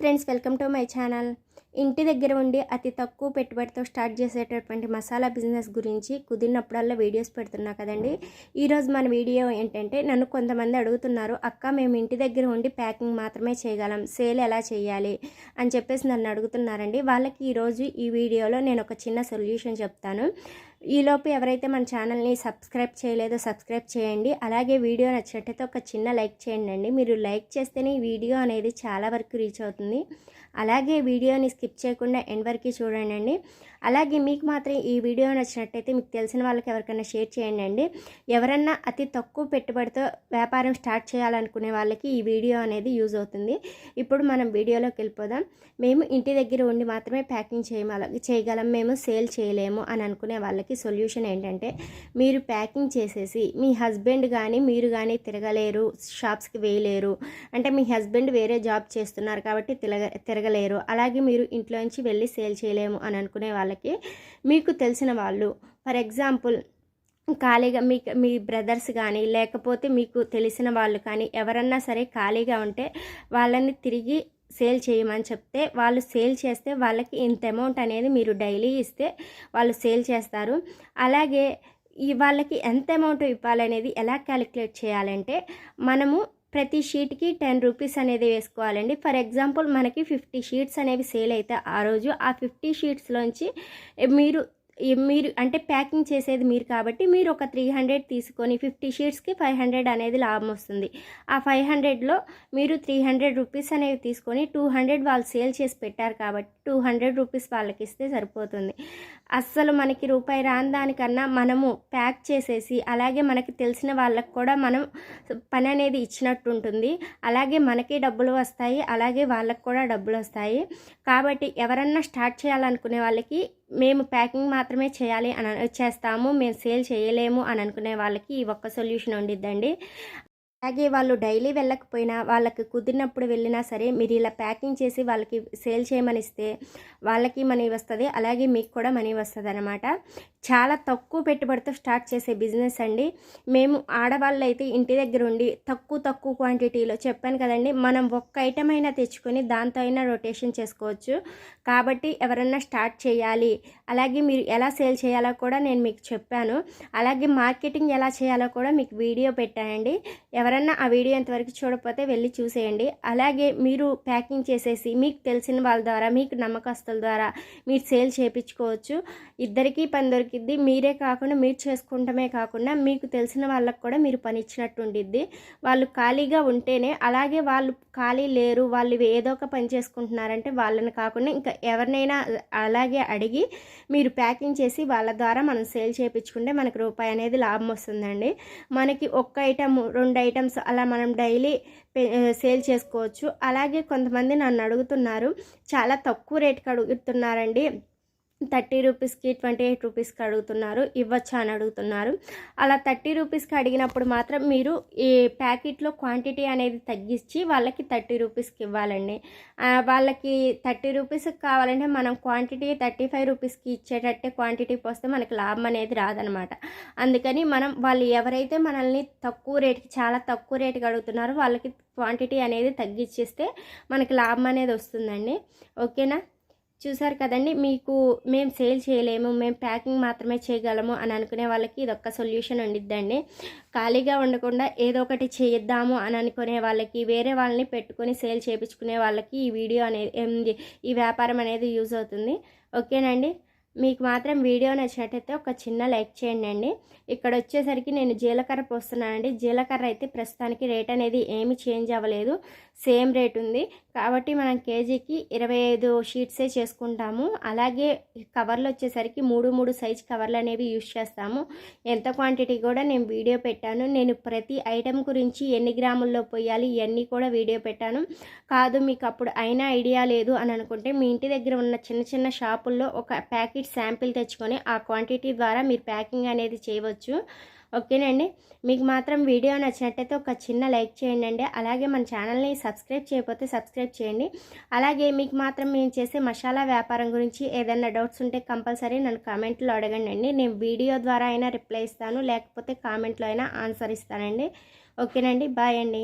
Friends, welcome to my channel. ఇంటి దగ్గర ఉండి అతి తక్కువ పెట్టుబడితో స్టార్ట్ చేసేటటువంటి మసాలా బిజినెస్ గురించి కుదిరినప్పుడల్లా వీడియోస్ పెడుతున్నా కదండి. ఈరోజు మన వీడియో ఏంటంటే, నన్ను కొంతమంది అడుగుతున్నారు, అక్క మేము ఇంటి దగ్గర ఉండి ప్యాకింగ్ మాత్రమే చేయగలం, సేల్ ఎలా చేయాలి అని చెప్పేసి నన్ను అడుగుతున్నారండి. వాళ్ళకి ఈరోజు ఈ వీడియోలో నేను ఒక చిన్న సొల్యూషన్ చెప్తాను. ఈలోపు ఎవరైతే మన ఛానల్ని సబ్స్క్రైబ్ చేయలేదో సబ్స్క్రైబ్ చేయండి. అలాగే వీడియో నచ్చినట్టయితే ఒక చిన్న లైక్ చేయండి. మీరు లైక్ చేస్తేనే ఈ వీడియో అనేది చాలా వరకు రీచ్ అవుతుంది. అలాగే వీడియోని స్కిప్ చేయకుండా ఎండ్ వరకు చూడండి. అలాగే మీకు మాత్రం ఈ వీడియో నచ్చినట్టయితే మీకు తెలిసిన వాళ్ళకి ఎవరికైనా షేర్ చేయండి. ఎవరన్నా అతి తక్కువ పెట్టుబడితో వ్యాపారం స్టార్ట్ చేయాలనుకునే వాళ్ళకి ఈ వీడియో అనేది యూజ్ అవుతుంది. ఇప్పుడు మనం వీడియోలోకి వెళ్ళిపోదాం. మేము ఇంటి దగ్గర ఉండి మాత్రమే ప్యాకింగ్ చేయగలం, మేము సేల్ చేయలేము అని అనుకునే వాళ్ళకి సొల్యూషన్ ఏంటంటే, మీరు ప్యాకింగ్ చేసేసి మీ హస్బెండ్ కానీ మీరు కానీ తిరగలేరు, షాప్స్కి వేయలేరు. అంటే మీ హస్బెండ్ వేరే జాబ్ చేస్తున్నారు కాబట్టి తిరగలేరు, అలాగే మీరు ఇంట్లోంచి వెళ్ళి సేల్ చేయలేము అని అనుకునే వాళ్ళకి మీకు తెలిసిన వాళ్ళు, ఫర్ ఎగ్జాంపుల్ ఖాళీగా మీ బ్రదర్స్ కానీ లేకపోతే మీకు తెలిసిన వాళ్ళు కానీ ఎవరన్నా సరే ఖాళీగా ఉంటే వాళ్ళని తిరిగి సేల్ చేయమని చెప్తే, వాళ్ళు సేల్ చేస్తే వాళ్ళకి ఇంత అమౌంట్ అనేది మీరు డైలీ ఇస్తే వాళ్ళు సేల్ చేస్తారు. అలాగే వాళ్ళకి ఎంత అమౌంట్ ఇవ్వాలనేది ఎలా క్యాలిక్యులేట్ చేయాలంటే, మనము ప్రతి షీట్కి 10 రూపీస్ అనేది వేసుకోవాలండి. ఫర్ ఎగ్జాంపుల్ మనకి 50 షీట్స్ అనేవి సేల్ అయితే ఆ రోజు ఆ 50 షీట్స్లోంచి మీరు అంటే ప్యాకింగ్ చేసేది మీరు కాబట్టి మీరు ఒక 300 తీసుకొని 50 షీట్స్కి 500 అనేది లాభం వస్తుంది. ఆ 500లో మీరు 300 రూపీస్ అనేవి తీసుకొని 200 వాళ్ళు సేల్ చేసి పెట్టారు కాబట్టి 200 రూపీస్ వాళ్ళకి ఇస్తే సరిపోతుంది. అస్సలు మనకి రూపాయి రాని దానికన్నా మనము ప్యాక్ చేసేసి అలాగే మనకి తెలిసిన వాళ్ళకి కూడా మనం పని అనేది ఇచ్చినట్టు ఉంటుంది. అలాగే మనకి డబ్బులు వస్తాయి, అలాగే వాళ్ళకి కూడా డబ్బులు వస్తాయి. కాబట్టి ఎవరన్నా స్టార్ట్ చేయాలనుకునే వాళ్ళకి మేము ప్యాకింగ్ మాత్రమే చేస్తాము, మేము సేల్ చేయలేము అని అనుకునే వాళ్ళకి ఈ ఒక్క సొల్యూషన్ ఉండిద్దండి. అలాగే వాళ్ళు డైలీ వెళ్ళకపోయినా వాళ్ళకి కుదిరినప్పుడు వెళ్ళినా సరే మీరు ఇలా ప్యాకింగ్ చేసి వాళ్ళకి సేల్ చేయమని ఇస్తే వాళ్ళకి మనీ వస్తుంది, అలాగే మీకు కూడా మనీ వస్తుంది అనమాట. చాలా తక్కువ పెట్టుబడితో స్టార్ట్ చేసే బిజినెస్ అండి. మేము ఆడవాళ్ళు అయితే ఇంటి దగ్గర ఉండి తక్కువ క్వాంటిటీలో చెప్పాను కదండి, మనం ఒక్క ఐటమ్ అయినా తెచ్చుకొని దాంతో అయినా రొటేషన్ చేసుకోవచ్చు. కాబట్టి ఎవరన్నా స్టార్ట్ చేయాలి, అలాగే మీరు ఎలా సేల్ చేయాలో కూడా నేను మీకు చెప్పాను. అలాగే మార్కెటింగ్ ఎలా చేయాలో కూడా మీకు వీడియో పెట్టానండి. ఎవరన్నా ఆ వీడియో ఎంతవరకు చూడకపోతే వెళ్ళి చూసేయండి. అలాగే మీరు ప్యాకింగ్ చేసేసి మీకు తెలిసిన వాళ్ళ ద్వారా, మీకు నమ్మకస్తుల ద్వారా మీరు సేల్ చేయించుకోవచ్చు. ఇద్దరికీ పని దొరికిద్ది. మీరే కాకుండా మీరు చేసుకుంటమే కాకుండా మీకు తెలిసిన వాళ్ళకు కూడా మీరు పని ఇచ్చినట్టు ఉండిద్ది. వాళ్ళు ఖాళీగా ఉంటేనే, అలాగే వాళ్ళు ఖాళీ లేరు, వాళ్ళు ఏదో ఒక పని చేసుకుంటున్నారంటే వాళ్ళని కాకుండా ఇంకా ఎవరినైనా అలాగే అడిగి మీరు ప్యాకింగ్ చేసి వాళ్ళ ద్వారా మనం సేల్ చేయించుకుంటే మనకు రూపాయి అనేది లాభం వస్తుందండి. మనకి ఒక్క ఐటమ్ 2 ఐటమ్స్ అలా మనం డైలీ సేల్ చేసుకోవచ్చు. అలాగే కొంతమంది నన్ను అడుగుతున్నారు, చాలా తక్కువ రేటుకి అడుగుతున్నారండి, 30 రూపీస్కి 28 రూపీస్కి అడుగుతున్నారు, ఇవ్వచ్చా అని అడుగుతున్నారు. అలా 30 రూపీస్కి అడిగినప్పుడు మాత్రం మీరు ఈ ప్యాకెట్లో క్వాంటిటీ అనేది తగ్గించి వాళ్ళకి 30 రూపీస్కి ఇవ్వాలండి. వాళ్ళకి 30 రూపీస్కి కావాలంటే మనం క్వాంటిటీ 35 రూపీస్కి ఇచ్చేటట్టే క్వాంటిటీ పోస్తే మనకి లాభం అనేది రాదనమాట. అందుకని మనం వాళ్ళు ఎవరైతే మనల్ని తక్కువ రేటుకి, చాలా తక్కువ రేటుకి అడుగుతున్నారో వాళ్ళకి క్వాంటిటీ అనేది తగ్గించేస్తే మనకి లాభం అనేది వస్తుందండి. ఓకేనా? చూసారు కదండి, మేము సేల్ చేయలేము, మేము ప్యాకింగ్ మాత్రమే చేయగలము అని అనుకునే వాళ్ళకి ఇదొక్క సొల్యూషన్ ఉండిద్దండి. ఖాళీగా ఉండకుండా ఏదో ఒకటి చేద్దాము అని అనుకునే వాళ్ళకి, వేరే వాళ్ళని పెట్టుకొని సేల్ చేయించుకునే వాళ్ళకి ఈ వీడియో అనేది, ఈ వ్యాపారం అనేది యూజ్ అవుతుంది. ఓకేనండి? మీకు మాత్రం వీడియో నచ్చినట్టయితే ఒక చిన్న లైక్ చేయండి. ఇక్కడ వచ్చేసరికి నేను జీలకర్ర పోస్తున్నానండి. జీలకర్ర అయితే ప్రస్తుతానికి రేట్ అనేది ఏమీ చేంజ్ అవ్వలేదు, సేమ్ రేట్ ఉంది. కాబట్టి మనం కేజీకి 25 షీట్సే చేసుకుంటాము. అలాగే కవర్లు వచ్చేసరికి 3 సైజ్ కవర్లు అనేవి యూజ్ చేస్తాము. ఎంత క్వాంటిటీ కూడా నేను వీడియో పెట్టాను. నేను ప్రతి ఐటెం గురించి ఎన్ని గ్రాముల్లో పోయాలి ఇవన్నీ కూడా వీడియో పెట్టాను. కాదు మీకు అప్పుడు అయినా ఐడియా లేదు అని అనుకుంటే, మీ ఇంటి దగ్గర ఉన్న చిన్న షాపుల్లో ఒక ప్యాకెట్ శాంపిల్ తెచ్చుకొని ఆ క్వాంటిటీ ద్వారా మీరు ప్యాకింగ్ అనేది చేయవచ్చు. ఓకేనండి? మీకు మాత్రం వీడియో నచ్చినట్టయితే ఒక చిన్న లైక్ చేయండి. అలాగే మన ఛానల్ని సబ్స్క్రైబ్ చేయకపోతే సబ్స్క్రైబ్ చేయండి. అలాగే మీకు మాత్రం మేము చేసే మసాలా వ్యాపారం గురించి ఏదైనా డౌట్స్ ఉంటే కంపల్సరీ నన్ను కామెంట్లో అడగండి. నేను వీడియో ద్వారా అయినా రిప్లై ఇస్తాను, లేకపోతే కామెంట్లో అయినా ఆన్సర్ ఇస్తానండి. ఓకేనండి? బాయ్ అండి.